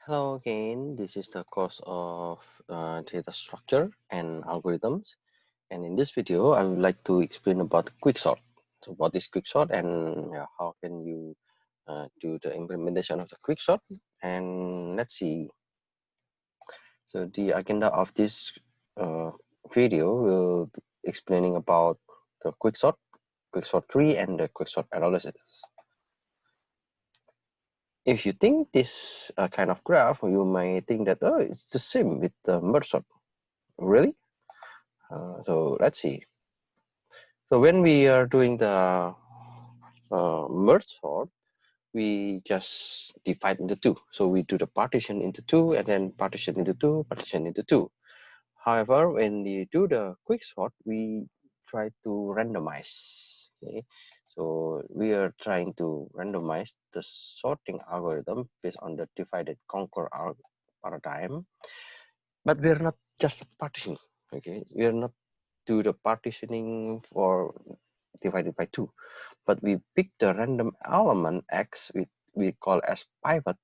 Hello again, this is the course of data structure and algorithms, and in this video I would like to explain about quicksort. So what is quicksort and how can you do the implementation of the quicksort, and let's see. So the agenda of this uh, video will be explaining about the quicksort tree and the quicksort analysis. If you think this kind of graph, you may think that, oh, it's the same with the merge sort. Really? So let's see. So when we are doing the merge sort, we just divide into two. So we do the partition into two, and then partition into two, partition into two. However, when we do the quick sort, we try to randomize. Okay, so we are trying to randomize the sorting algorithm based on the divided conquer paradigm, but we're not just partitioning. Okay, we are not do the partitioning for divided by 2, but we pick the random element x we call as pivot,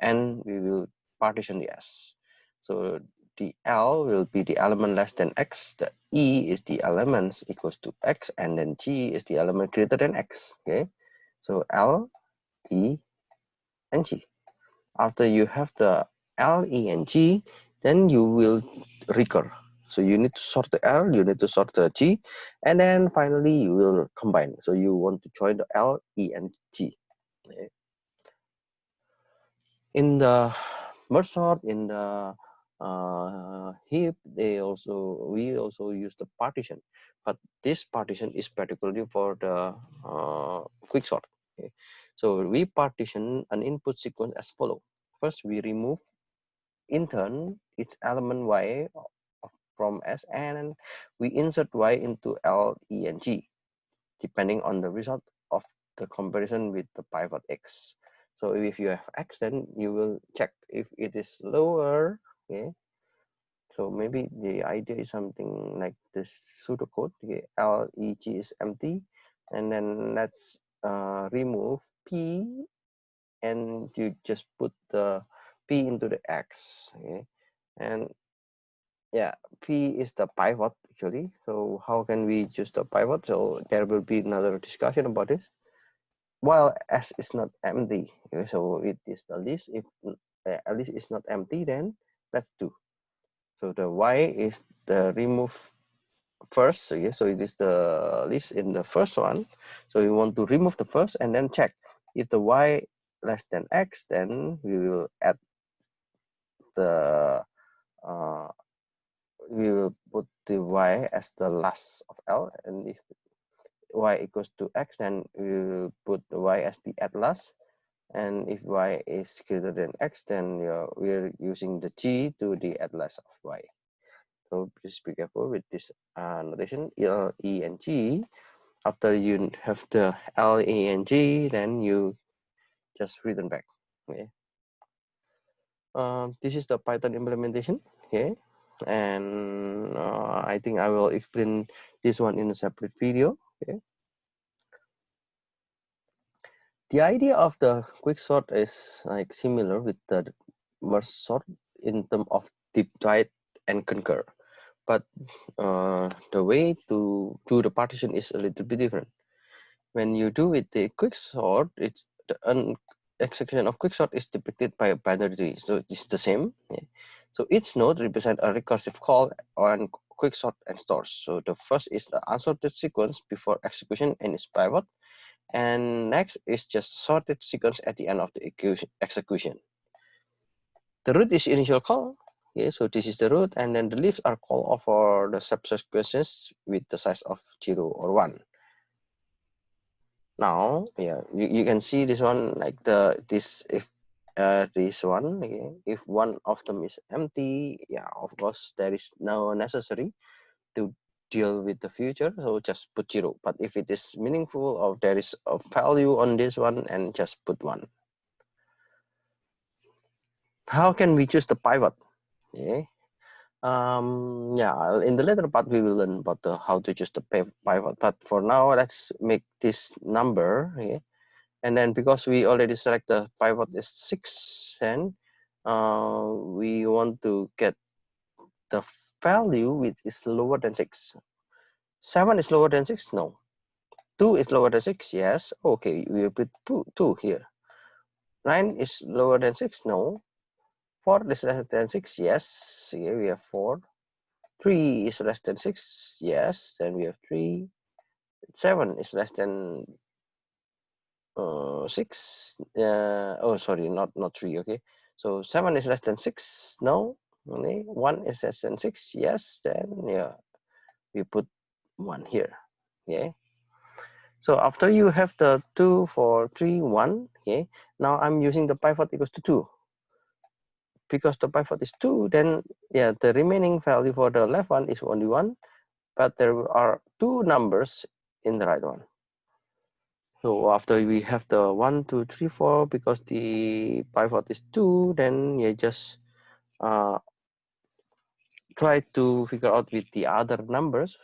and we will partition the s. So the L will be the element less than x, the E is the elements equals to x, and then G is the element greater than x. Okay, so L, E, and G. After you have the L, E, and G, then you will recur. So you need to sort the L, you need to sort the G, and then finally you will combine. So you want to join the L, E, and G. In the merge sort, in the heap, we also use the partition, but this partition is particularly for the quick sort. Okay. So we partition an input sequence as follow. First, we remove in turn its element y from S, and we insert y into L, E, and G, depending on the result of the comparison with the pivot X. So if you have X, then you will check if it is lower. Okay, so maybe the idea is something like this pseudocode. Okay, L, E, G is empty, and then let's remove P, and you just put the P into the X. Okay, and yeah, P is the pivot actually. So how can we choose the pivot? So there will be another discussion about this. While S is not empty, okay, so it is the list. If a list is not empty, then let's do. So the Y is the remove first. So yeah, so it is the list in the first one. So we want to remove the first and then check if the Y less than X, then we will add the we will put the y as the last of L, and if y equals to x, then we will put the y as the at last, and if y is greater than x, then we're using the G to the at last of y. So please be careful with this notation, L, E, and G. After you have the L, E, and G, then you just return back. Okay. This is the Python implementation. Okay, and I think I will explain this one in a separate video. Okay, the idea of the quick sort is like similar with the merge sort in terms of divide and conquer, but the way to do the partition is a little bit different. When you do with the quick sort, it's the execution of quicksort is depicted by a binary tree, so it's the same. Yeah. So each node represents a recursive call on quicksort and stores. So the first is the unsorted sequence before execution and its pivot, and next is just sorted sequence at the end of the execution. The root is initial call. Okay, so this is the root, and then the leaves are called for the subsequences with the size of 0 or 1. Now, yeah, you can see this one like this one. Okay, if one of them is empty, yeah, of course there is no necessary to deal with the future, so just put 0. But if it is meaningful or there is a value on this one, and just put 1. How can we choose the pivot? Okay. Yeah, in the later part we will learn about how to choose the pivot, but for now let's make this number. Okay. And then because we already select the pivot is 6, and we want to get the value which is lower than 6. 7 is lower than 6? No. 2 is lower than 6? Yes. Okay, we put 2 here. 9 is lower than 6? No. 4 is less than 6? Yes. Here we have 4. 3 is less than 6? Yes. Then we have 3. 7 is less than 6. Oh, sorry, not 3. Okay. So 7 is less than 6? No. Okay. 1 is less than 6? Yes. Then yeah, we put 1 here. Okay. So after you have the 2, 4, 3, 1, okay, now I'm using the pivot equals to 2. Because the pivot is 2, then yeah, the remaining value for the left one is only 1, but there are 2 numbers in the right one. So after we have the 1, 2, 3, 4, because the pivot is 2, then you just try to figure out with the other numbers.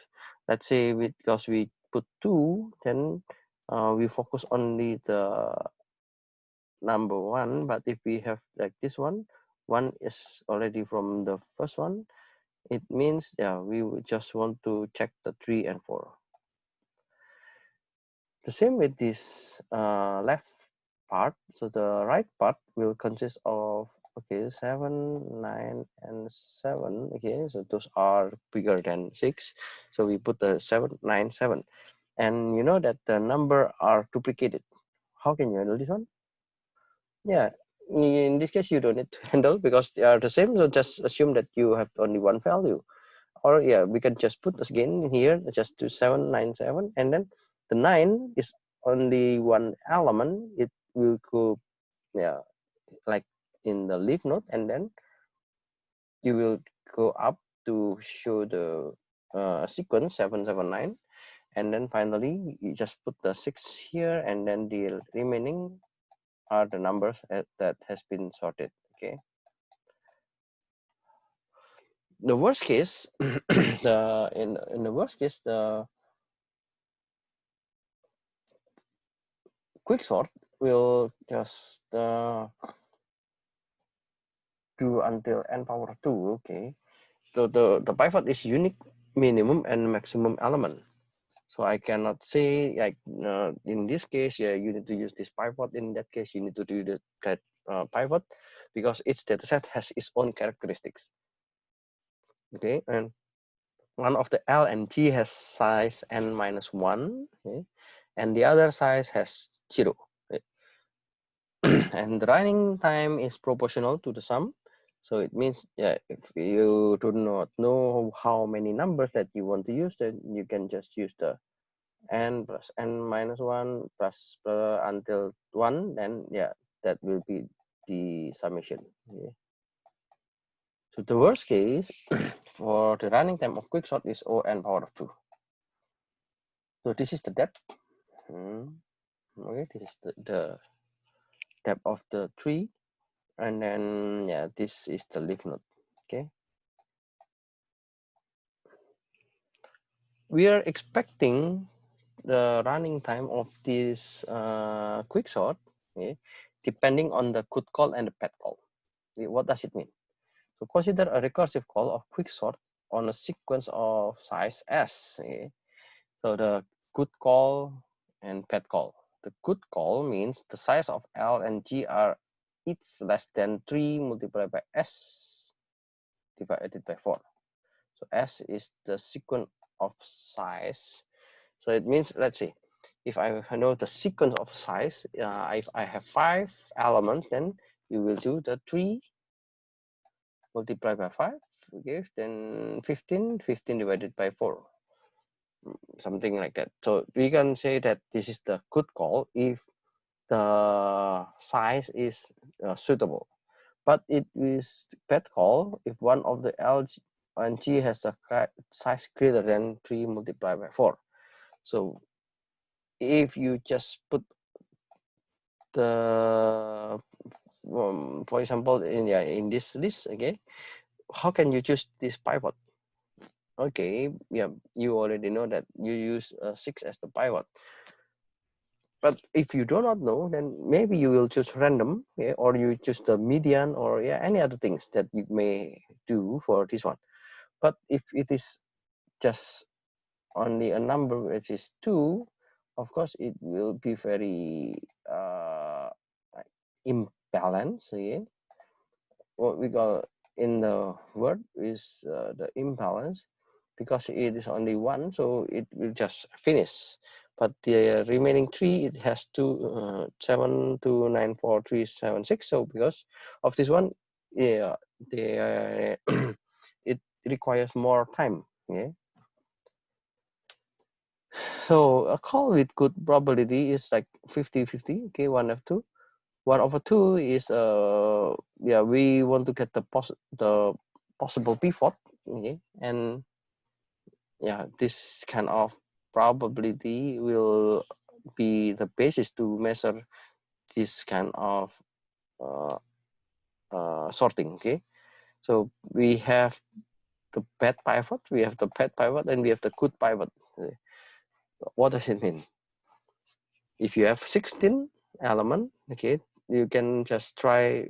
Let's say because we put 2, then we focus only the number 1, but if we have like this one is already from the first one, it means yeah, we would just want to check the 3 and 4. The same with this left part. So the right part will consist of, okay, 7, 9, and 7. Okay, so those are bigger than 6, so we put the 7, 9, 7, and you know that the number are duplicated. How can you handle this one? Yeah, in this case you don't need to handle because they are the same, so just assume that you have only one value. Or yeah, we can just put this again here, just to 7, 9, 7, and then the 9 is only one element. It will go, yeah, like in the leaf node, and then you will go up to show the sequence 7, 7, 9, and then finally you just put the 6 here, and then the remaining are the numbers that has been sorted. Okay. The worst case, in the worst case, the quick sort will just do until n power 2. Okay, so the pivot is unique minimum and maximum element. So I cannot say like in this case, yeah, you need to use this pivot. In that case, you need to do that pivot, because each dataset has its own characteristics. Okay, and one of the L and G has size n minus 1, okay, and the other size has 0. Okay. And the running time is proportional to the sum. So it means, yeah, if you do not know how many numbers that you want to use, then you can just use the n plus n minus 1 plus until 1, then yeah, that will be the summation. Okay. So the worst case for the running time of quicksort is O n power of 2. So this is the depth. Okay, this is the depth of the tree, and then yeah, this is the leaf node. Okay, we are expecting the running time of this quicksort, okay, depending on the could call and the pet call. Okay, what does it mean? So consider a recursive call of quicksort on a sequence of size s. Okay? So the could call and pet call. The could call means the size of L and G are each less than 3 multiplied by s divided by 4. So s is the sequence of size. So it means, let's say, if I know the sequence of size, if I have 5 elements, then you will do the 3 multiplied by 5, okay, then 15, 15 divided by 4, something like that. So we can say that this is the good call if the size is suitable. But it is bad call if one of the L and G has a size greater than 3 multiplied by 4. So if you just put the for example in this list, okay, how can you choose this pivot? Okay, yeah, you already know that you use 6 as the pivot. but if you do not know, then maybe you will choose random, yeah, or you choose the median, or yeah, any other things that you may do for this one. But if it is just only a number which is 2, of course it will be very like imbalance. Yeah, what we call in the word is the imbalance, because it is only 1, so it will just finish. But the remaining 3, it has to 7 2 9 4 3 7 6. So because of this one, yeah, the it requires more time. Yeah. So a call with good probability is like 50-50. Okay, 1/2. 1/2 is yeah, we want to get the possible pivot. Okay, and yeah, this kind of probability will be the basis to measure this kind of uh, sorting. Okay, so we have the bad pivot, and we have the good pivot. Okay. What does it mean? If you have 16 element, okay, you can just try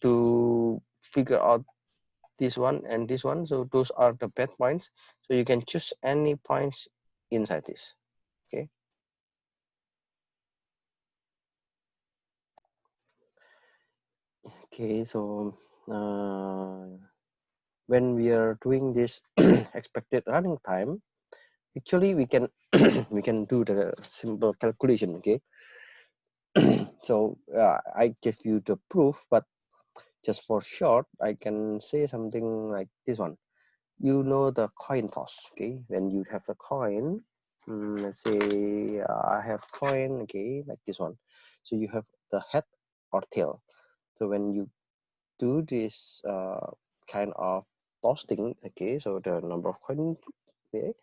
to figure out this one and this one. So those are the bad points. So you can choose any points inside this. Okay. Okay. So when we are doing this expected running time, actually we can we can do the simple calculation. Okay. So I give you the proof, but just for short, I can say something like this one. You know the coin toss. Okay, when you have the coin, let's say I have coin, okay, like this one. So you have the head or tail. So when you do this kind of tossing, okay, so the number of coins, okay,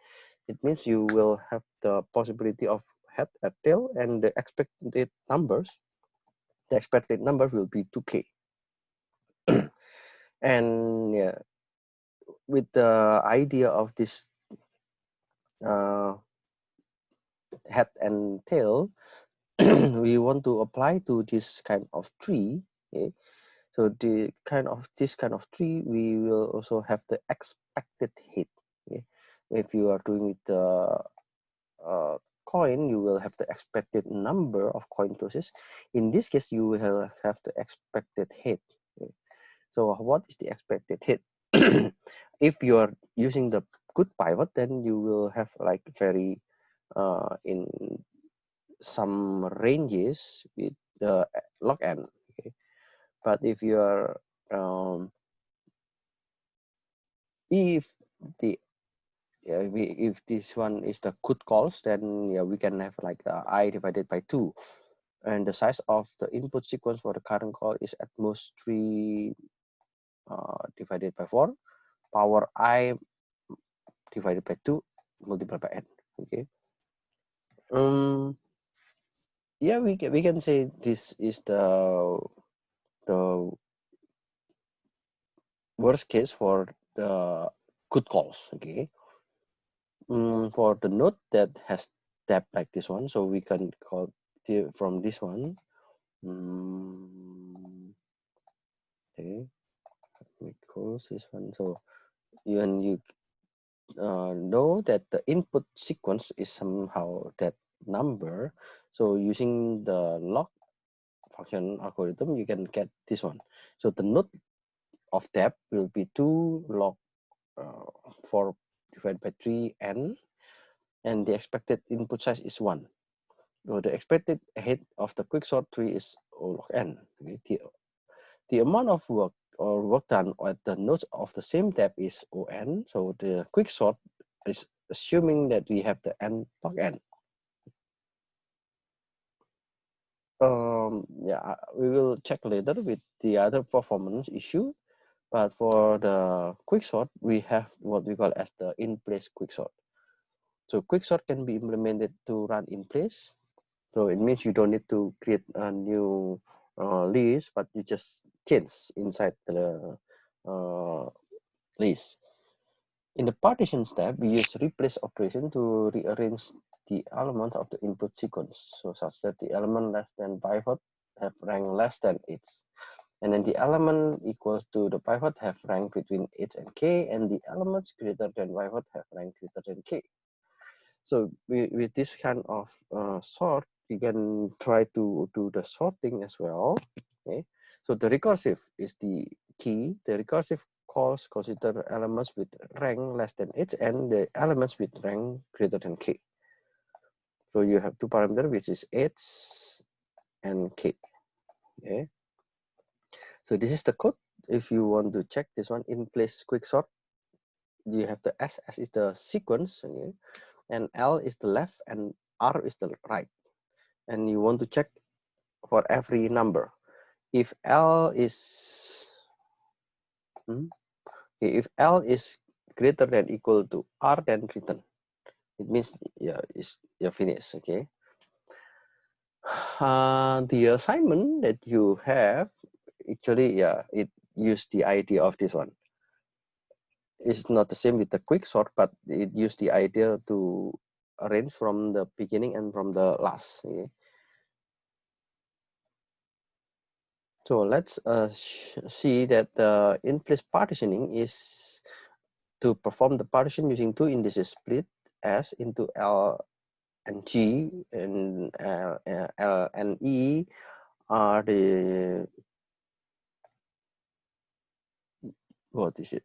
it means you will have the possibility of head and tail, and the expected numbers. The expected number will be 2k. And yeah, with the idea of this uh, head and tail, we want to apply to this kind of tree. Okay, so this kind of tree, we will also have the expected hit. Okay, if you are doing with the coin, you will have the expected number of coin tosses. In this case, you will have the expected hit. Okay. So what is the expected hit? If you are using the good pivot, then you will have like very in some ranges with the log n. Okay. But if you are if the if this one is the good calls, then yeah, we can have like I divided by 2, and the size of the input sequence for the current call is at most 3 divided by 4 power I divided by 2 multiplied by n. Okay. Yeah, we can say this is the worst case for the good calls. Okay. For the node that has tab like this one, so we can call from this one. Okay, we close this one. So when you know that the input sequence is somehow that number, so using the log function algorithm, you can get this one. So the node of tab will be 2 log 4 divided by 3n, and the expected input size is 1. So the expected hit of the quicksort tree is O log n. Okay? The amount of work or work done at the nodes of the same tab is On. So the quicksort is assuming that we have the n log n. Yeah, we will check later with the other performance issue. But for the quicksort, we have what we call as the in-place quicksort. So quicksort can be implemented to run in place. So it means you don't need to create a new list, but you just change inside the list. In the partition step, we use replace operation to rearrange the elements of the input sequence, so such that the element less than pivot have rank less than its, and then the element equals to the pivot have rank between h and k, and the elements greater than pivot have rank greater than k. So with this kind of sort, you can try to do the sorting as well. Okay, so the recursive is the key. The recursive calls consider elements with rank less than h and the elements with rank greater than k. So you have two parameters, which is h and k. Okay, so this is the code. If you want to check this one, in place quick sort, you have the S is the sequence, okay, and L is the left and R is the right, and you want to check for every number. If L is if L is greater than equal to R, then return. It means you're finished. Okay. The assignment that you have, actually, it used the idea of this one. It's not the same with the quick sort, but it used the idea to arrange from the beginning and from the last. Okay. So let's see that the in-place partitioning is to perform the partition using two indices split S into L and G, and L and E are the, what is it?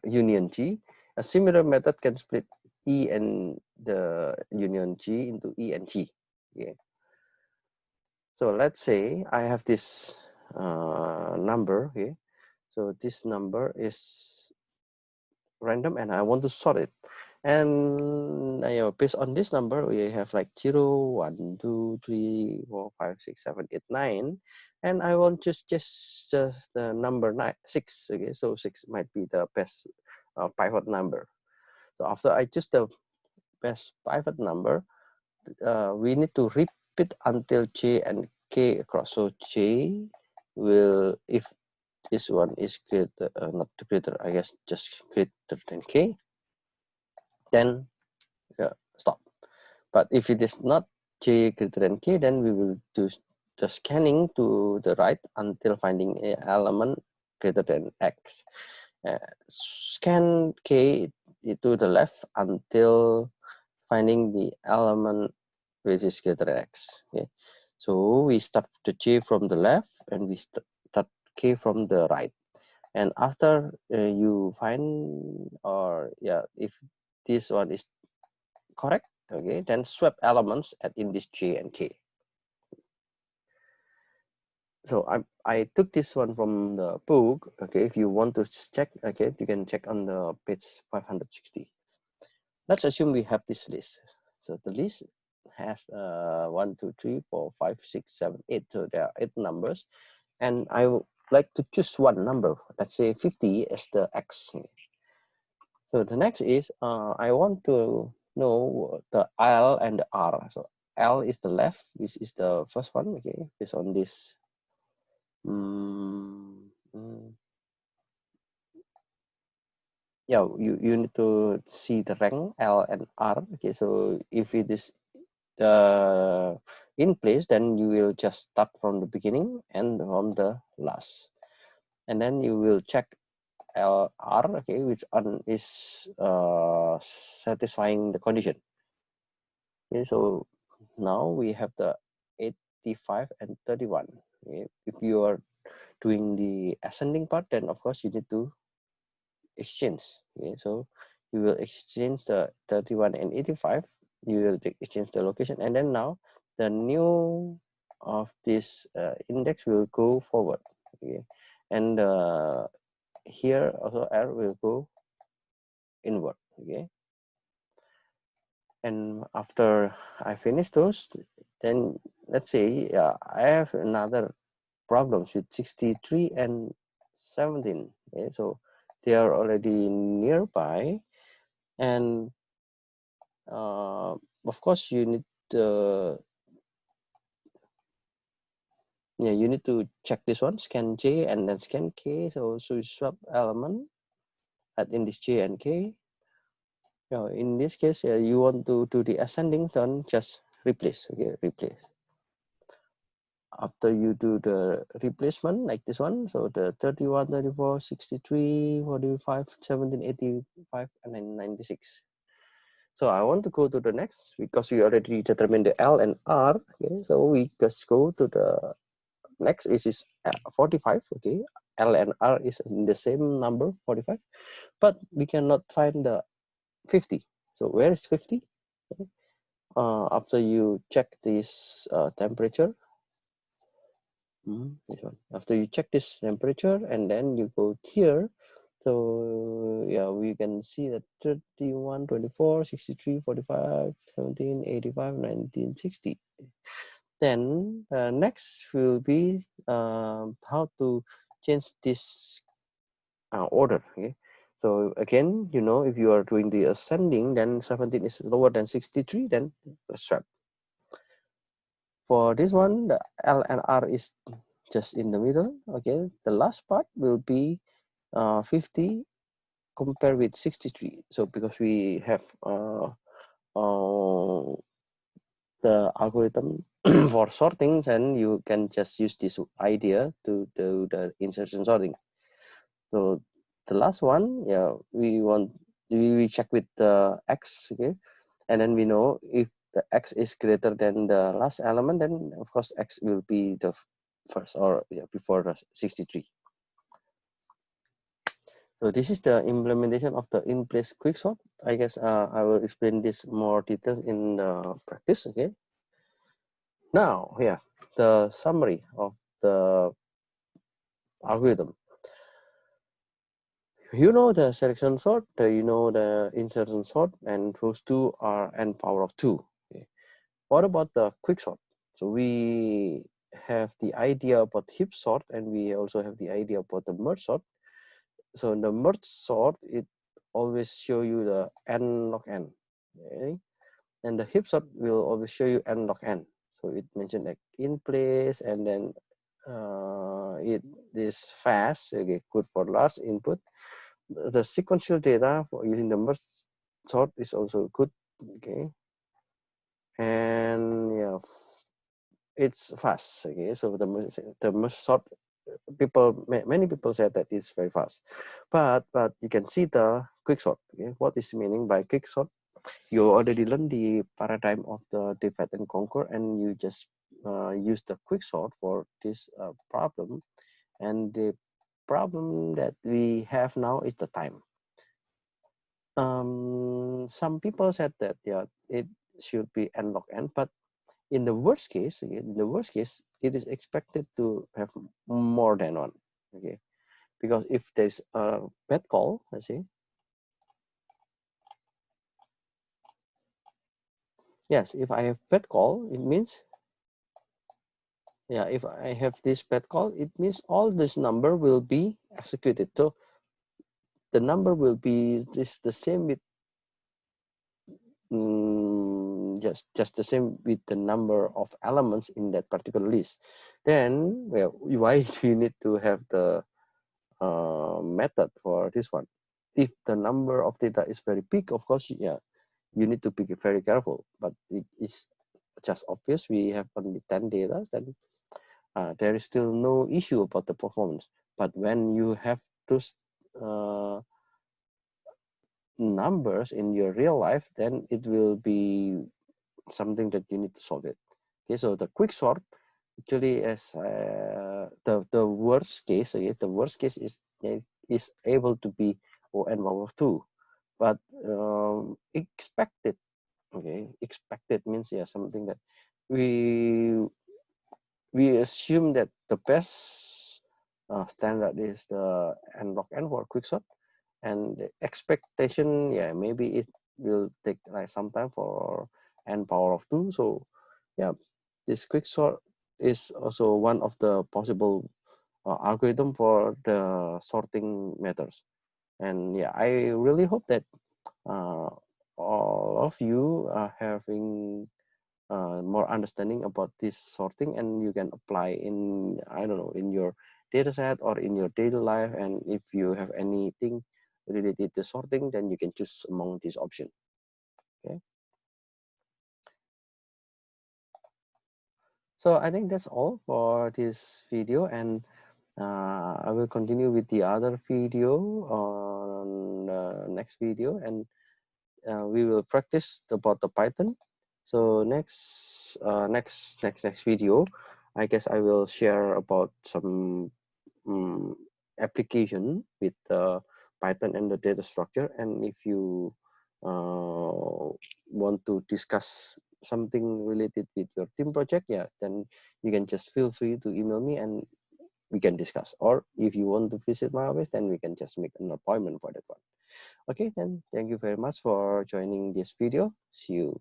Union G. A similar method can split E and the union G into E and G. Okay. So let's say I have this number here. So this number is random and I want to sort it. And based on this number, we have like 0, 1, 2, 3, 4, 5, 6, 7, 8, 9. And I want just the number 6. Okay, so 6 might be the best pivot number. So after I choose the best pivot number, we need to repeat until J and K across. So J will, if this one is greater, not greater, I guess just greater than K, then stop. But if it is not J greater than K, then we will do the scanning to the right until finding an element greater than X. Scan K to the left until finding the element which is greater than X. Okay. So we start the J from the left and we start K from the right. And after you find, or if this one is correct, okay, then swap elements at in this J and K. So I took this one from the book. Okay, if you want to check, okay, you can check on the page 560. Let's assume we have this list. So the list has 1, 2, 3, 4, 5, 6, 7, 8. So there are 8 numbers, and I would like to choose one number. Let's say 50 as the X. So the next is I want to know the L and the R. So L is the left, which is the first one. Okay, based on this. Yeah, you need to see the rank L and R. Okay, so if it is in place, then you will just start from the beginning and from the last, and then you will check LR, okay, which is satisfying the condition. Okay, so now we have the 85 and 31. Okay. If you are doing the ascending part, then of course you need to exchange. Okay, so you will exchange the 31 and 85. You will exchange the location, and then now the new of this index will go forward. Okay, and here also R will go inward. Okay, and after I finish those, then let's say I have another problems with 63 and 17. Okay, so they are already nearby, and of course you need you need to check this one, scan J and then scan K. So you swap element at in this J and K, In this case, you want to do the ascending, then just replace. Okay, replace. After you do the replacement like this one, so the 31, 34, 63, 45, 17, 85, and then 96. So I want to go to the next because we already determined the L and R. Okay, so we just go to the next, which is 45. Okay, L and R is in the same number, 45, but we cannot find the 50. So where is 50? Okay. After you check this temperature, this one. After you check this temperature and then you go here, so yeah, we can see that 31, 24, 63, 45, 17, 85, 19, 60. Then next will be how to change this order. Okay, so again, you know, if you are doing the ascending, then 17 is lower than 63, then swap. For this one, the L and R is just in the middle. Okay, the last part will be 50 compared with 63. So because we have the algorithm for sorting, then you can just use this idea to do the insertion sorting. So the last one, yeah, we check with the X. Okay, and then we know if the X is greater than the last element, then of course X will be the first, or yeah, before the 63. So this is the implementation of the in-place quicksort. I guess I will explain this more details in the practice. Okay. Now, yeah, the summary of the algorithm. You know the selection sort, you know the insertion sort, and those two are n power of 2. Okay. What about the quicksort? So we have the idea about heap sort, and we also have the idea about the merge sort. So in the merge sort, it always show you the n log n. Okay. And the heap sort will always show you n log n. So it mentioned like in place, and then it is fast. Okay, good for large input. The sequential data for using the merge sort is also good. Okay, and yeah, it's fast. Okay, so the merge sort, many people said that it's very fast, but you can see the quick sort. Okay, what is meaning by quick sort? You already learned the paradigm of the divide and conquer, and you just use the quick sort for this problem. And the problem that we have now is the time. Some people said that yeah, it should be n log n, but in the worst case, it is expected to have more than one. Okay, because if there's a bad call, let's see. Yes, if I have bad call, it means, yeah, if I have this bad call, it means all this number will be executed. So the number will be the same with just the same with the number of elements in that particular list. Then, well, why do you need to have the method for this one? If the number of data is very big, of course, yeah, you need to be very careful. But it is just obvious. We have only 10 data, then there is still no issue about the performance. But when you have those numbers in your real life, then it will be something that you need to solve it. Okay, so the quick sort actually is the worst case. Okay, the worst case is able to be n power of 2, but expected. Okay, expected means yeah, something that we assume that the best standard is the n log n for quicksort, and the expectation, yeah, maybe it will take like some time for n power of 2. So yeah, this quicksort is also one of the possible algorithm for the sorting methods. And yeah, I really hope that all of you are having more understanding about this sorting, and you can apply in, I don't know, in your data set or in your daily life. And if you have anything related to sorting, then you can choose among this option. Okay, so I think that's all for this video, and I will continue with the other video on next video, and we will practice about the Python. So next video, I guess I will share about some um, application with Python and the data structure. And if you want to discuss something related with your team project, yeah, then you can just feel free to email me and we can discuss. Or if you want to visit my office, then we can just make an appointment for that one. Okay, then thank you very much for joining this video. See you.